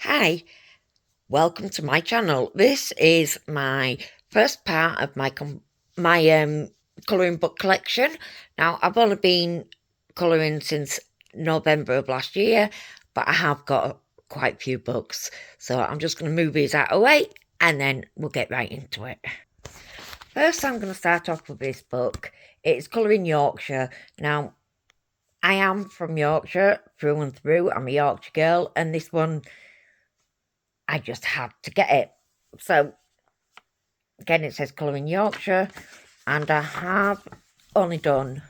Hi, welcome to my channel. This is my first part of my colouring book collection. Now, I've only been colouring since November of last year, but I have got quite a few books. So I'm just going to move these out of the way and then we'll get right into it. First, I'm going to start off with this book. It's Colouring Yorkshire. Now, I am from Yorkshire through and through. I'm a Yorkshire girl, and this one I just had to get it. So, again, it says Colouring Yorkshire, and I have only done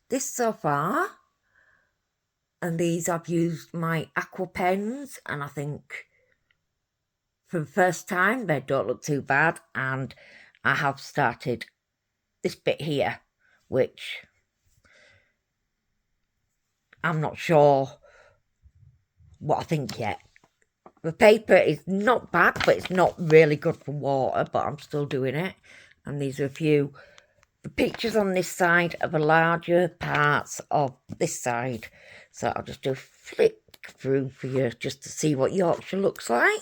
this so far. And these I've used my aqua pens, and I think for the first time they don't look too bad. And I have started this bit here, which I'm not sure what I think yet. The paper is not bad, but it's not really good for water, but I'm still doing it. And these are a few. The pictures on this side are the larger parts of this side. So I'll just do a flick through for you just to see what Yorkshire looks like.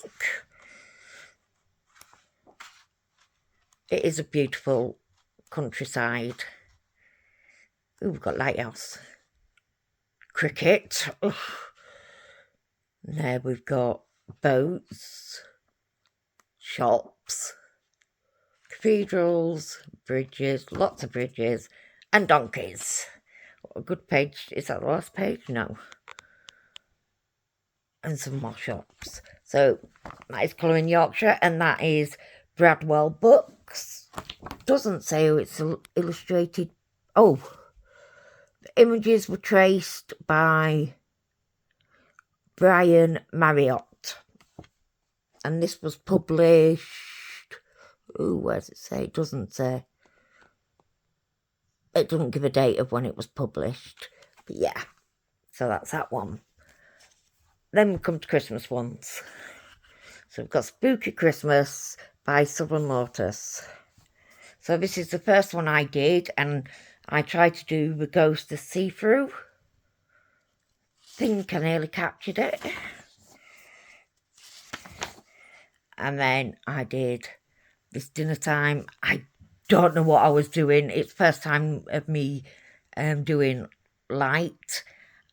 It is a beautiful countryside. Ooh, we've got lighthouse. Cricket. Ugh. There we've got boats, shops, cathedrals, bridges, lots of bridges, and donkeys. What a good page. Is that the last page? No. And some more shops. So that is Colouring Yorkshire, and that is Bradwell Books. Doesn't say who it's illustrated. Oh, the images were traced by Brian Marriott, and this was published. Ooh, where does it say? It doesn't say. It doesn't give a date of when it was published. But yeah, so that's that one. Then we come to Christmas ones. So we've got Spooky Christmas by Southern Lotus. So this is the first one I did, and I tried to do the ghost of see-through. Think I nearly captured it. And then I did this dinner time. I don't know what I was doing. It's first time of me doing light,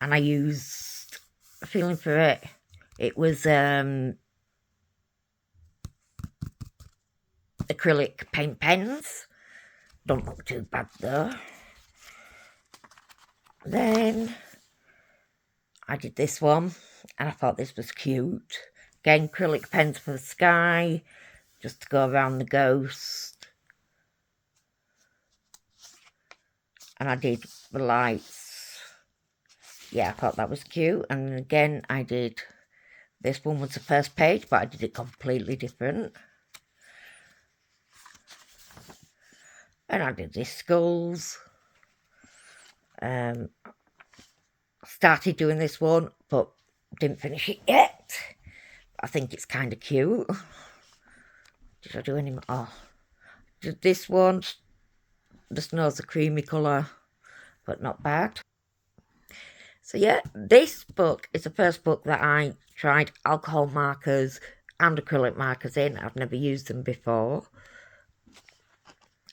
and I used a feeling for it. It was acrylic paint pens. Don't look too bad though. Then I did this one, and I thought this was cute. Again, acrylic pens for the sky, just to go around the ghost. And I did the lights. Yeah, I thought that was cute. And again, I did, this one was the first page, but I did it completely different. And I did these skulls. Started doing this one, but didn't finish it yet. I think it's kind of cute. Did I do any more? Oh, did this one. The snow's a creamy colour, but not bad. So yeah, this book is the first book that I tried alcohol markers and acrylic markers in. I've never used them before.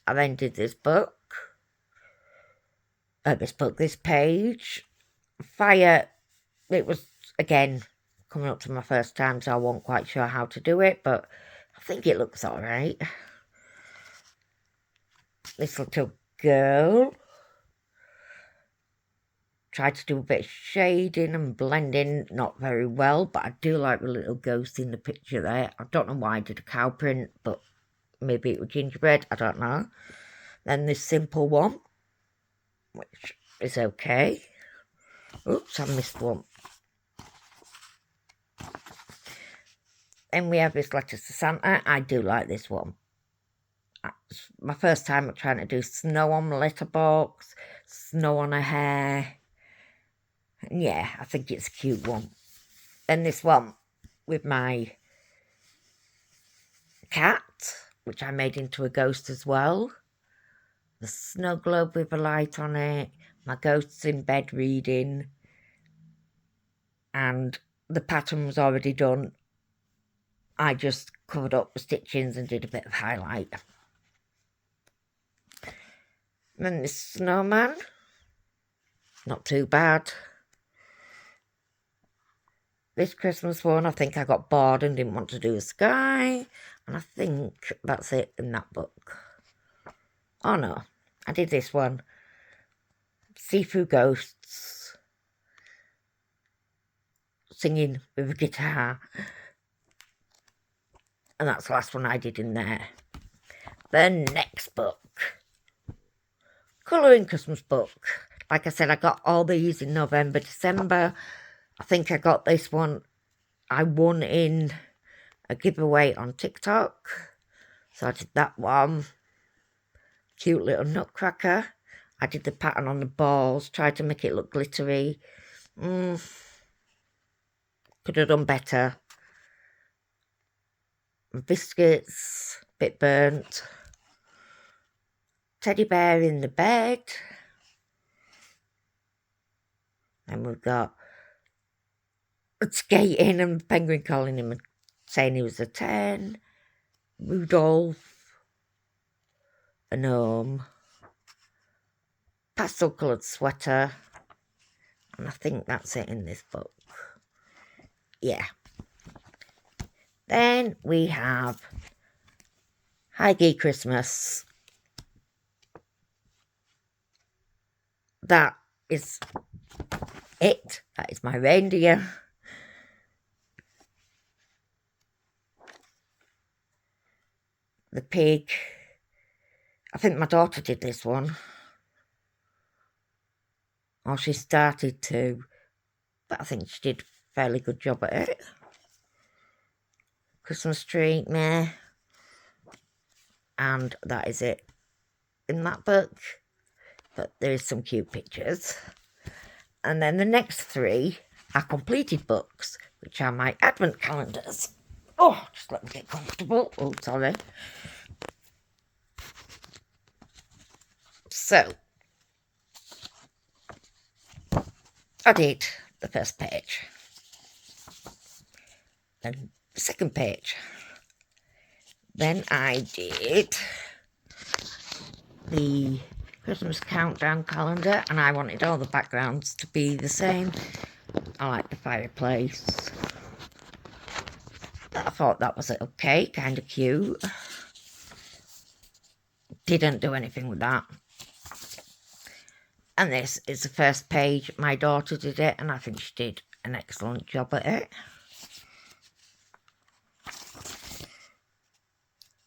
I then did this page. Fire, it was, again, coming up to my first time, so I wasn't quite sure how to do it, but I think it looks alright. This little girl. Tried to do a bit of shading and blending, not very well, but I do like the little ghost in the picture there. I don't know why I did a cow print, but maybe it was gingerbread, I don't know. Then this simple one, which is okay. Oops, I missed one. Then we have this Letters to Santa. I do like this one. It's my first time trying to do snow on the letterbox, snow on her hair. And yeah, I think it's a cute one. Then this one with my cat, which I made into a ghost as well. The snow globe with a light on it. My ghost's in bed reading. And the pattern was already done. I just covered up the stitchings and did a bit of highlight. And then this snowman, not too bad. This Christmas one, I think I got bored and didn't want to do a sky. And I think that's it in that book. Oh no, I did this one. See-through ghosts. Singing with a guitar. And that's the last one I did in there. The next book. Colouring Christmas book. Like I said, I got all these in November, December. I think I got this one. I won in a giveaway on TikTok. So I did that one. Cute little nutcracker. I did the pattern on the balls. Tried to make it look glittery. Could have done better. Biscuits. Bit burnt. Teddy bear in the bed. And we've got skating and penguin calling him and saying he was a 10. Rudolph. A gnome. Pastel coloured sweater. And I think that's it in this book. Yeah. Then we have Hygge Christmas. That is it. That is my reindeer. The pig. I think my daughter did this one. Or she started to. But I think she did a fairly good job at it. Christmas tree, meh. And that is it in that book. But there is some cute pictures. And then the next 3 are completed books, which are my advent calendars. Oh, just let me get comfortable. Oh, sorry. So, I did the first page. Then the second page. Then I did the Christmas countdown calendar, and I wanted all the backgrounds to be the same. I like the fireplace. I thought that was okay, kind of cute. Didn't do anything with that. And this is the first page. My daughter did it, and I think she did an excellent job at it.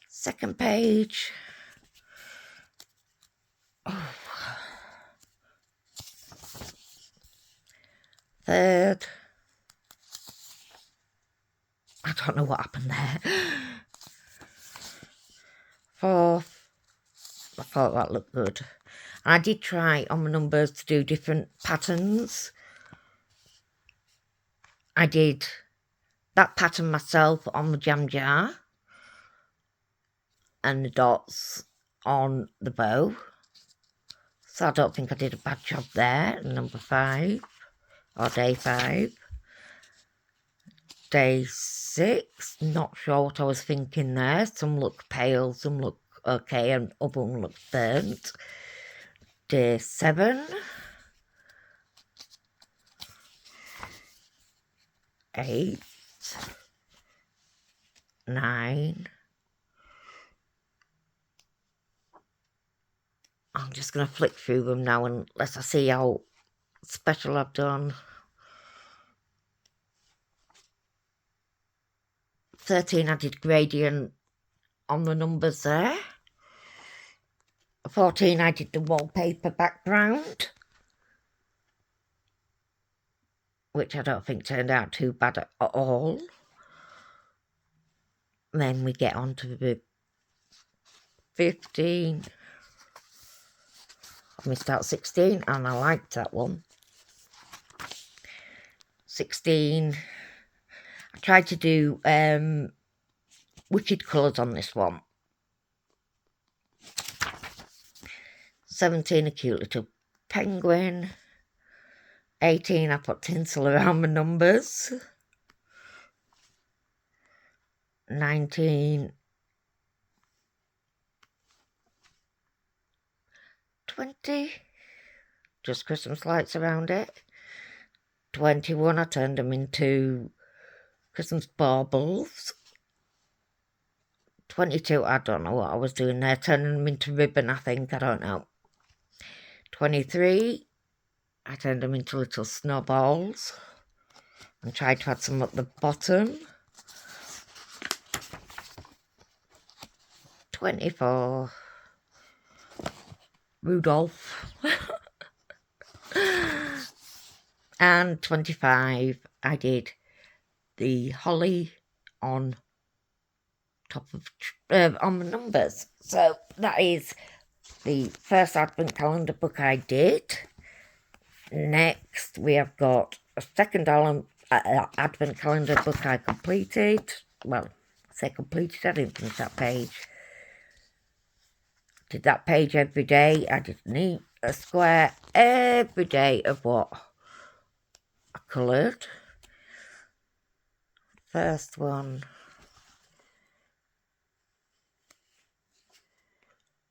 Second page. Oh. Third. I don't know what happened there. Fourth. I thought that looked good. And I did try on my numbers to do different patterns. I did that pattern myself on the jam jar. And the dots on the bow. So I don't think I did a bad job there. Number 5. Or day 5. Day 6. Not sure what I was thinking there. Some look pale, some look okay, and other one look burnt. Day 7. 8. 9. I'm just going to flick through them now unless I see how special I've done. 13, I did gradient on the numbers there. 14, I did the wallpaper background, which I don't think turned out too bad at all. Then we get on to the 15. I missed out 16, and I liked that one. 16. I tried to do wicked colours on this one. 17, a cute little penguin. 18, I put tinsel around the numbers. 19, 20, just Christmas lights around it. 21, I turned them into Christmas baubles. 22, I don't know what I was doing there, turning them into ribbon, I think, I don't know. 23, I turned them into little snowballs and tried to add some at the bottom. 24, Rudolph. And 25, I did the holly on top of on the numbers. So that is the first advent calendar book I did. Next we have got a second advent calendar book I completed. Well, I say completed, I didn't finish that page. Did that page every day. I did a square every day of what I coloured. First one.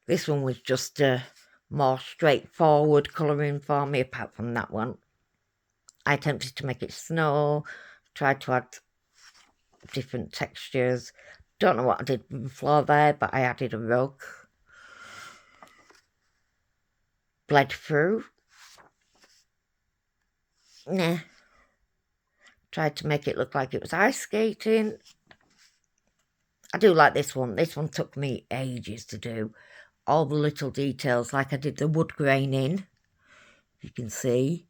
This one was just a more straightforward colouring for me, apart from that one. I attempted to make it snow, tried to add different textures. Don't know what I did with the floor there, but I added a rug. Bled through. Nah. Tried to make it look like it was ice skating. I do like this one. This one took me ages to do. All the little details, like I did the wood graining, you can see.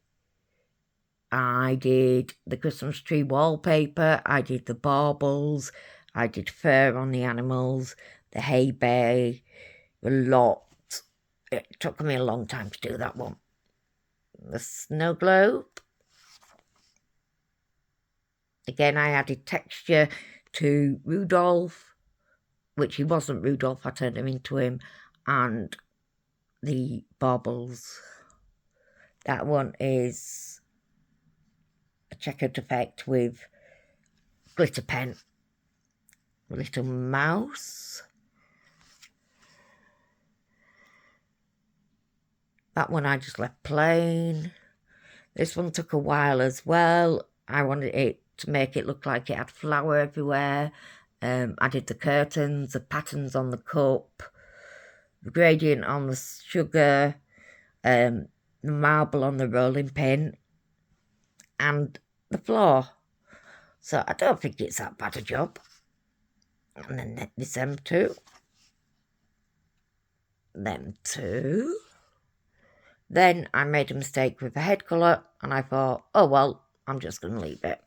I did the Christmas tree wallpaper, I did the baubles, I did fur on the animals, the hay bay, a lot. It took me a long time to do that one. The snow globe. Again, I added texture to Rudolph, which he wasn't Rudolph, I turned him into him, and the baubles. That one is a checkered effect with glitter pen. Little mouse. That one I just left plain. This one took a while as well. I wanted it to make it look like it had flour everywhere. I did the curtains, the patterns on the cup, the gradient on the sugar, the marble on the rolling pin, and the floor. So I don't think it's that bad a job. And then there's them two. Them two. Then I made a mistake with the head colour, and I thought, oh well, I'm just going to leave it.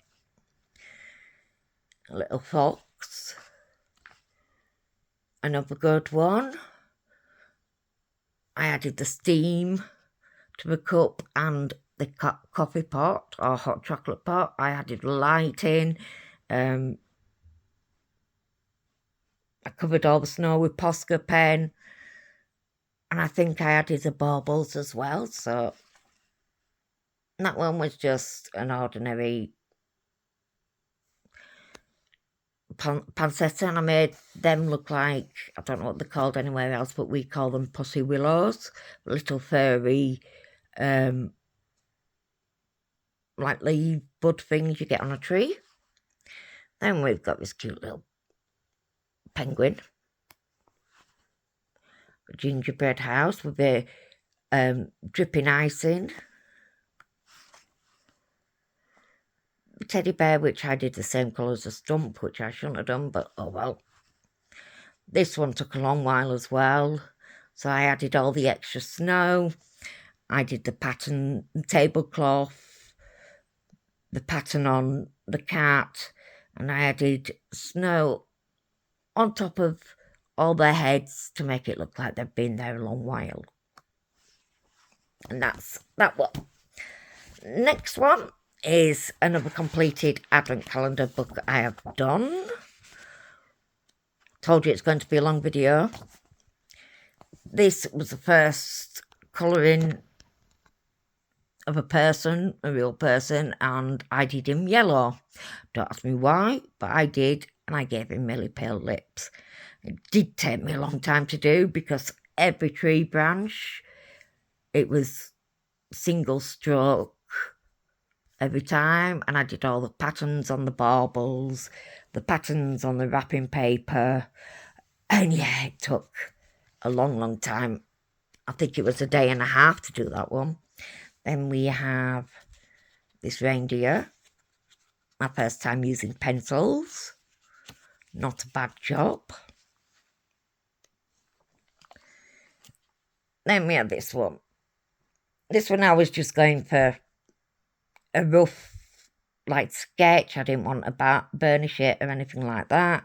A little fox. Another good one. I added the steam to the cup and the coffee pot or hot chocolate pot. I added lighting. I covered all the snow with Posca pen. And I think I added the baubles as well. So that one was just an ordinary pancetta, and I made them look like, I don't know what they're called anywhere else, but we call them pussy willows. Little furry, like leaf bud things you get on a tree. Then we've got this cute little penguin. A gingerbread house with a dripping icing. Teddy bear, which I did the same colour as a stump, which I shouldn't have done, but oh well. This one took a long while as well, so I added all the extra snow. I did the pattern tablecloth, the pattern on the cat, and I added snow on top of all their heads to make it look like they've been there a long while. And that's that one. Next one is another completed advent calendar book I have done. Told you it's going to be a long video. This was the first colouring of a person, a real person, and I did him yellow. Don't ask me why, but I did, and I gave him Millie Pale Lips. It did take me a long time to do because every tree branch, it was single stroke every time, and I did all the patterns on the baubles, the patterns on the wrapping paper, and yeah, it took a long time. I think it was a day and a half to do that one. Then we have this reindeer, my first time using pencils, not a bad job. Then we have this one. This one I was just going for a rough, like, sketch. I didn't want to burnish it or anything like that.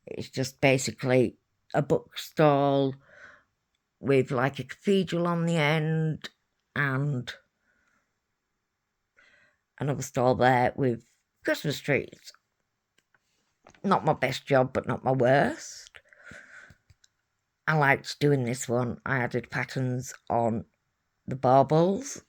It's just basically a bookstall with like a cathedral on the end and another stall there with Christmas trees. Not my best job, but not my worst. I liked doing this one. I added patterns on the baubles.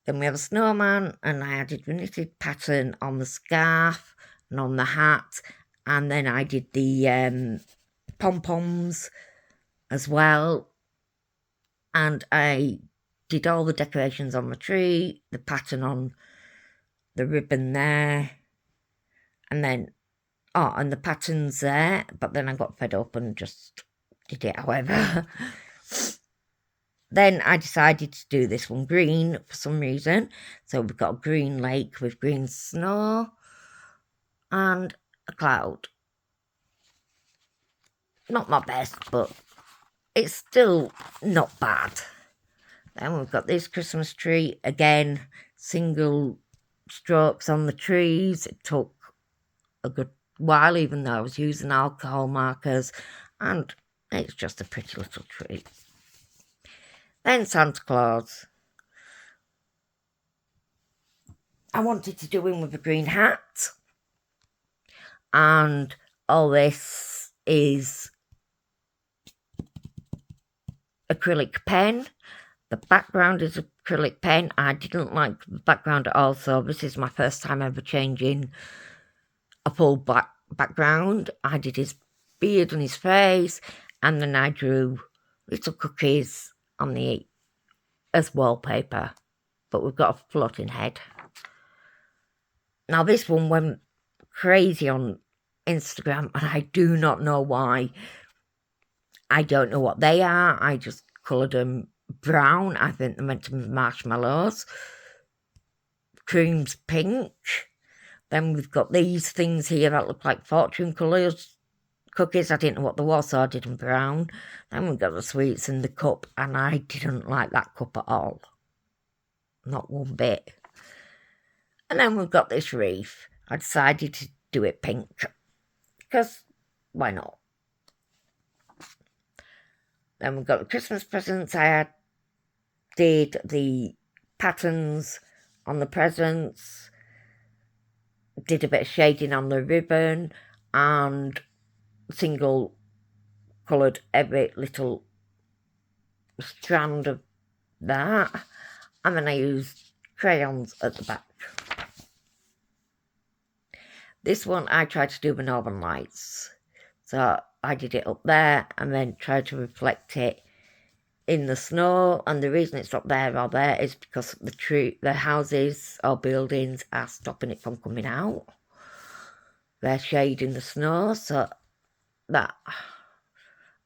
Then we have a snowman, and I added the knitted pattern on the scarf and on the hat, and then I did the pom-poms as well, and I did all the decorations on the tree, the pattern on the ribbon there, and then, and the pattern's there, but then I got fed up and just did it however. Then I decided to do this one green for some reason. So we've got a green lake with green snow and a cloud. Not my best, but it's still not bad. Then we've got this Christmas tree. Again, single strokes on the trees. It took a good while, even though I was using alcohol markers. And it's just a pretty little tree. Then Santa Claus. I wanted to do him with a green hat. And all this is acrylic pen. The background is acrylic pen. I didn't like the background at all, so this is my first time ever changing a full black background. I did his beard and his face, and then I drew little cookies on the as wallpaper, but we've got a floating head. Now this one went crazy on Instagram, and I do not know why. I don't know what they are. I just coloured them brown. I think they're meant to be marshmallows. Cream's pink. Then we've got these things here that look like fortune colours cookies. I didn't know what they were, so I did them brown. Then we've got the sweets in the cup, and I didn't like that cup at all. Not one bit. And then we've got this wreath. I decided to do it pink, because why not? Then we've got the Christmas presents. I did the patterns on the presents, did a bit of shading on the ribbon, and single coloured every little strand of that, and then I used crayons at the back. This one I tried to do the Northern Lights, so I did it up there and then tried to reflect it in the snow, and the reason it's up there or there is because the houses or buildings are stopping it from coming out. They're shading the snow, so that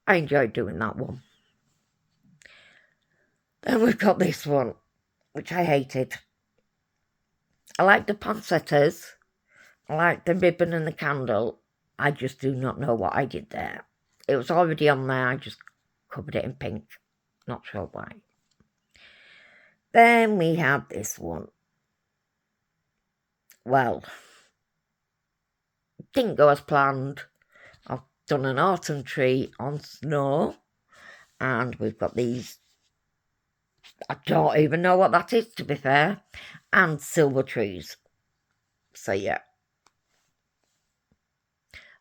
I enjoyed doing that one. Then we've got this one, which I hated. I like the poinsettias, I like the ribbon and the candle. I just do not know what I did there. It was already on there, I just covered it in pink. Not sure why. Then we have this one. Well, didn't go as planned. I've done an autumn tree on snow, and we've got these, I don't even know what that is, to be fair, and silver trees. So yeah.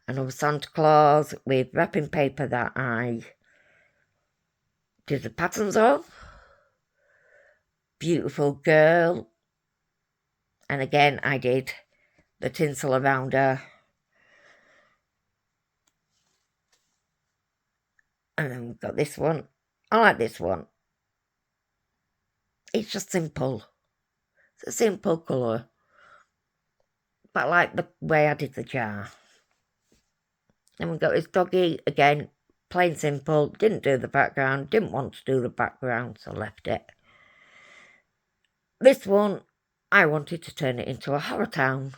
Another Santa Claus with wrapping paper that I did the patterns of. Beautiful girl. And again, I did the tinsel around her. And then we've got this one. I like this one. It's just simple. It's a simple colour. But I like the way I did the jar. Then we've got this doggy, again, plain simple. Didn't do the background. Didn't want to do the background, so left it. This one, I wanted to turn it into a horror town.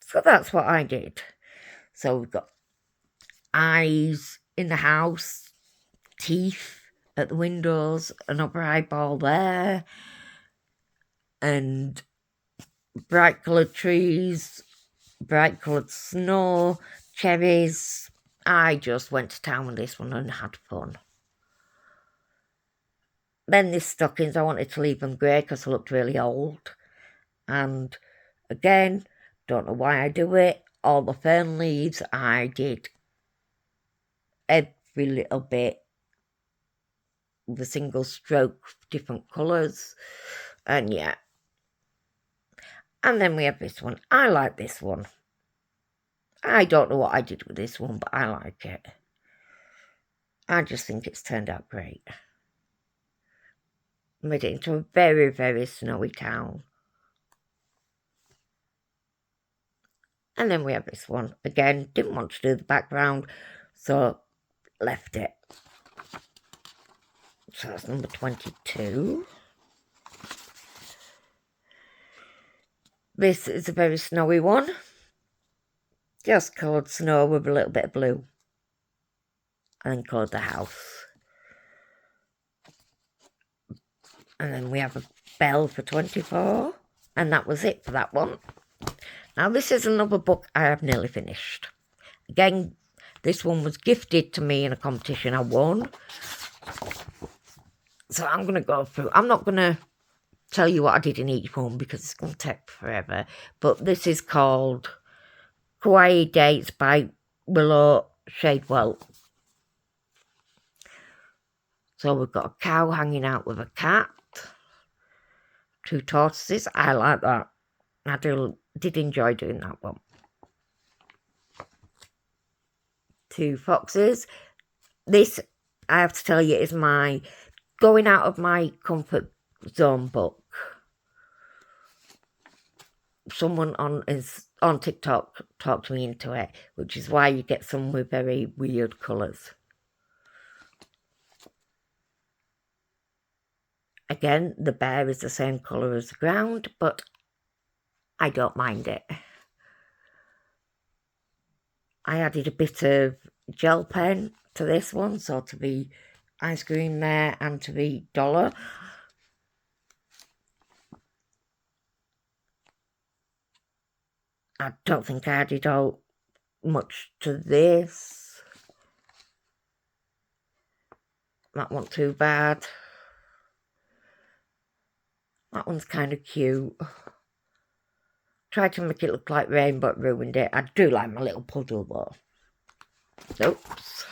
So that's what I did. So we've got eyes in the house, teeth at the windows, another eyeball there, and bright coloured trees, bright coloured snow, cherries. I just went to town with this one and had fun. Then these stockings, I wanted to leave them grey because they looked really old. And again, don't know why I do it. All the fern leaves, I did every little bit with a single stroke, different colours. And yeah. And then we have this one. I like this one. I don't know what I did with this one, but I like it. I just think it's turned out great. Made it into a very, very snowy town. And then we have this one. Again, didn't want to do the background, so left it. So that's number 22. This is a very snowy one. Just coloured snow with a little bit of blue. And then coloured the house. And then we have a bell for 24. And that was it for that one. Now this is another book I have nearly finished. Again, this one was gifted to me in a competition I won. So I'm going to go through. I'm not going to tell you what I did in each one because it's going to take forever. But this is called Kawaii Dates by Willow Shadewell. So we've got a cow hanging out with a cat. 2 tortoises. I like that. I did enjoy doing that one. 2 foxes. This, I have to tell you, is my going out of my comfort zone book. Someone on TikTok talked me into it, which is why you get some with very weird colours. Again, the bear is the same colour as the ground, but I don't mind it. I added a bit of gel pen to this one, so to be ice cream there and to be dollar. I don't think I added out much to this. That wasn't too bad. That one's kind of cute. Tried to make it look like rain, but ruined it. I do like my little puddle, though. Oops.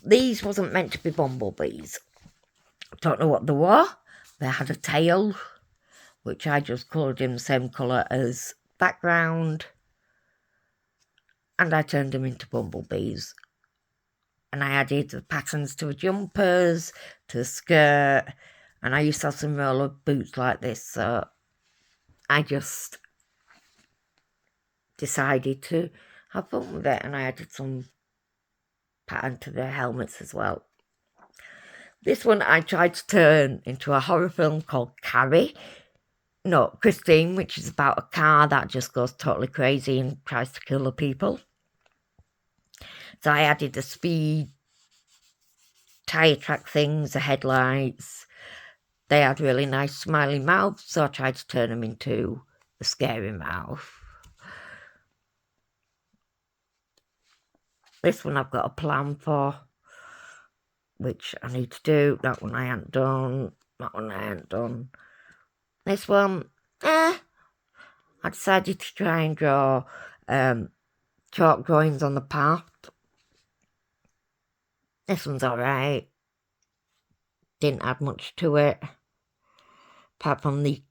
These wasn't meant to be bumblebees. Don't know what they were. They had a tail, which I just coloured in the same colour as background. And I turned them into bumblebees. And I added the patterns to the jumpers, to the skirt. And I used to have some roller boots like this, so I just decided to have fun with it. And I added some pattern to the helmets as well. This one I tried to turn into a horror film called Christine, which is about a car that just goes totally crazy and tries to kill the people. So I added the speed tyre track things, the headlights. They had really nice smiley mouths, so I tried to turn them into a scary mouth. This one I've got a plan for, which I need to do. That one I haven't done. That one I haven't done. This one, I decided to try and draw chalk drawings on the path. This one's alright. Didn't add much to it. apart from I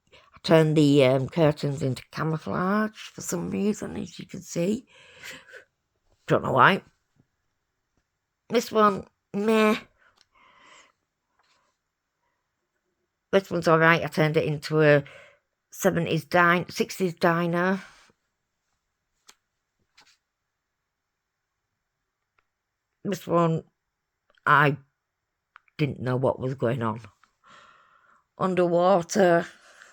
turned the curtains into camouflage for some reason, as you can see. Don't know why. This one, meh. This one's alright. I turned it into a 60s diner. This one, I didn't know what was going on. Underwater,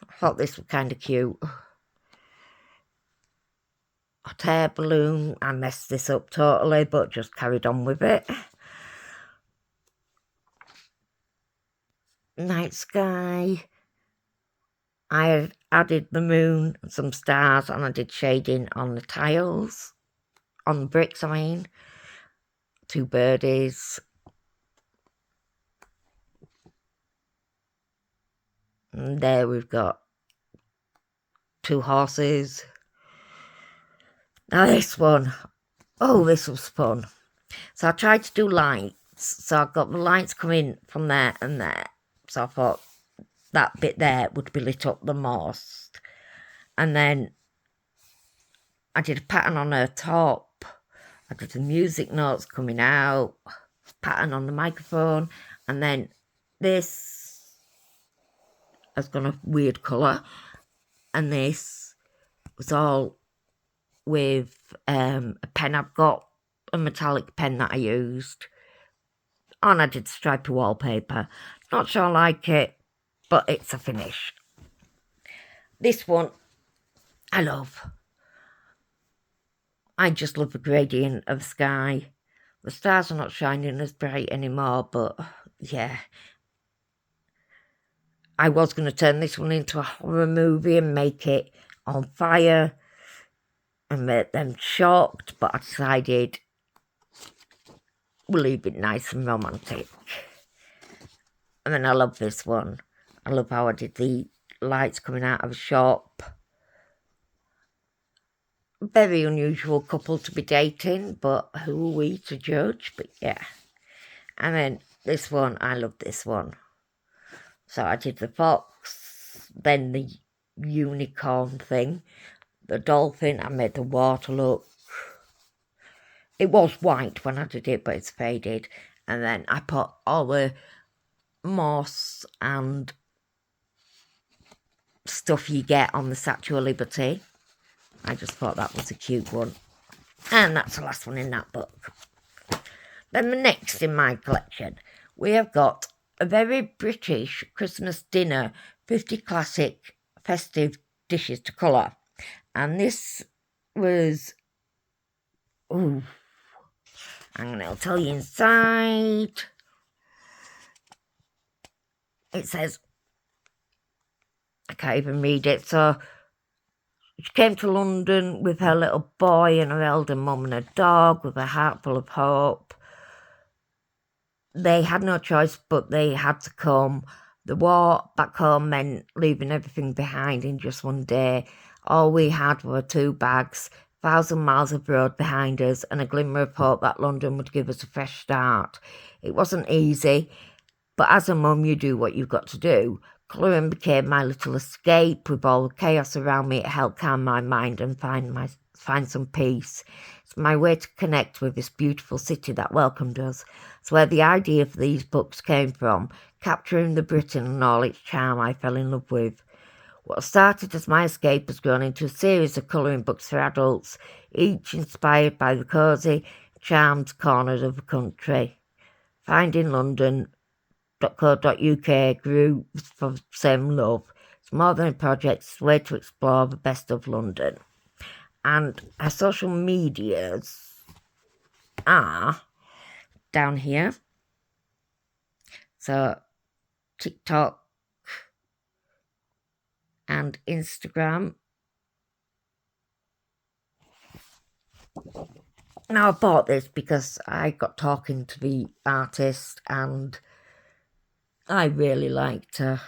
I thought this was kind of cute. Hot air balloon, I messed this up totally, but just carried on with it. Night sky. I had added the moon and some stars, and I did shading on the tiles, on the bricks, I mean. 2 birdies. And there we've got 2 horses. Now this one, oh, this was fun. So I tried to do lights. So I got the lights coming from there and there. So I thought that bit there would be lit up the most. And then I did a pattern on her top. I did the music notes coming out. Pattern on the microphone. And then this has gone a weird colour. And this was all with a pen I've got, a metallic pen that I used. And I did stripy wallpaper. Not sure I like it, but it's a finish. This one, I love. I just love the gradient of the sky. The stars are not shining as bright anymore, but yeah. I was going to turn this one into a horror movie and make it on fire and make them shocked, but I decided we'll leave it nice and romantic. And then I love this one. I love how I did the lights coming out of a shop. Very unusual couple to be dating, but who are we to judge? But yeah. And then this one, I love this one. So I did the fox, then the unicorn thing, the dolphin, I made the water look. It was white when I did it, but it's faded. And then I put all the moss and stuff you get on the Statue of Liberty. I just thought that was a cute one. And that's the last one in that book. Then the next in my collection, we have got a very British Christmas dinner, 50 classic festive dishes to colour. And this was, ooh, I'm going to tell you inside. It says, I can't even read it. So she came to London with her little boy and her elder mum and her dog with a heart full of hope. They had no choice, but they had to come. The war back home meant leaving everything behind in just one day. All we had were 2 bags, 1,000 miles of road behind us, and a glimmer of hope that London would give us a fresh start. It wasn't easy, but as a mum, you do what you've got to do. Colouring became my little escape. With all the chaos around me, it helped calm my mind and find some peace. It's my way to connect with this beautiful city that welcomed us. It's where the idea for these books came from, capturing the Britain and all its charm I fell in love with. What started as my escape has grown into a series of colouring books for adults, each inspired by the cosy, charmed corners of the country. Finding London.co.uk grew for same love. It's more than a project, it's a way to explore the best of London. And our social medias are down here. So TikTok and Instagram. Now I bought this because I got talking to the artist and I really liked her.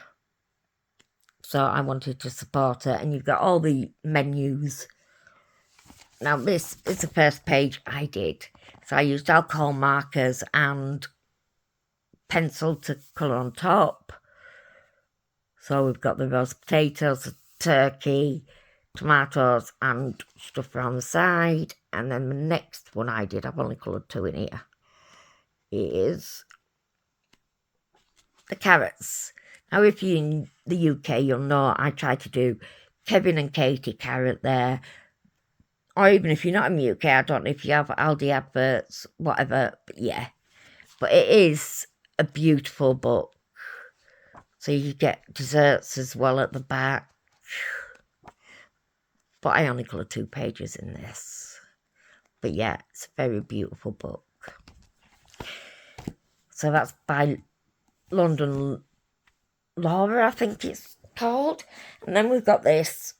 So I wanted to support her. And you've got all the menus. Now this is the first page I did. So I used alcohol markers and pencil to colour on top. So we've got the roast potatoes, turkey, tomatoes and stuff around the side. And then the next one I did, I've only coloured 2 in here, is the carrots. Now, if you're in the UK, you'll know I try to do Kevin and Katie carrot there. Or even if you're not in the UK, I don't know if you have Aldi adverts, whatever, but yeah. But it is a beautiful book. So you get desserts as well at the back. But I only coloured 2 pages in this. But yeah, it's a very beautiful book. So that's by London Laura, I think it's called. And then we've got this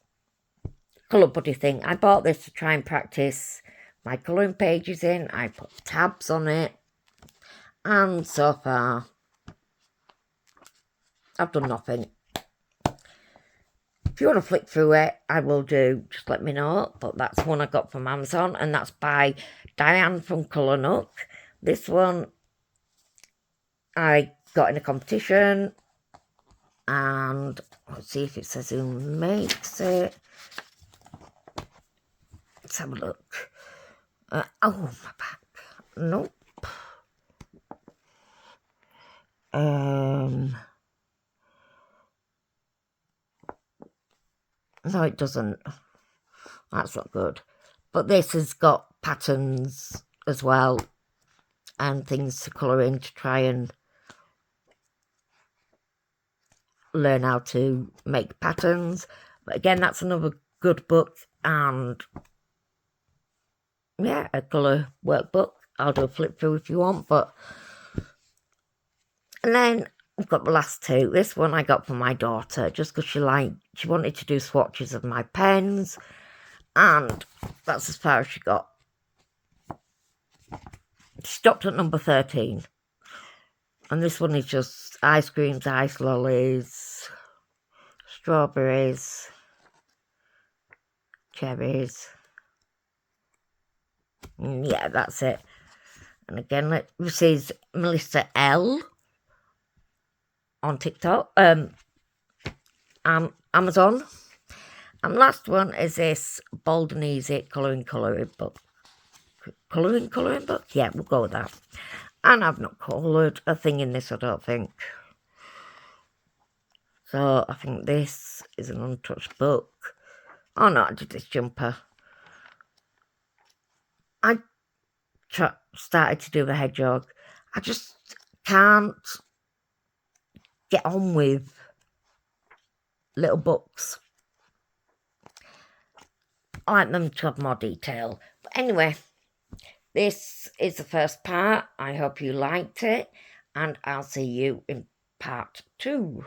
colour buddy thing. I bought this to try and practice my colouring pages in. I put tabs on it. And so far, I've done nothing. If you want to flick through it, I will do. Just let me know. But that's one I got from Amazon. And that's by Diane from Colour Nook. This one I got in a competition. And let's see if it says who makes it. Let's have a look. Oh, my back. Nope. No, it doesn't. That's not good. But this has got patterns as well and things to colour in to try and learn how to make patterns. But again, that's another good book and yeah, a colour workbook. I'll do a flip through if you want, but and then I've got the last 2. This one I got for my daughter just because she wanted to do swatches of my pens, and that's as far as she got. She stopped at number 13. And this one is just ice creams, ice lollies, strawberries, cherries. Yeah, that's it. And again, this is Melissa L on TikTok, Amazon. And last one is this Bold and Easy colouring book. Colouring book? Yeah, we'll go with that. And I've not coloured a thing in this, I don't think. So I think this is an untouched book. Oh no, I did this jumper. I started to do the hedgehog. I just can't get on with little books. I like them to have more detail. But anyway, this is the first part. I hope you liked it. And I'll see you in part 2.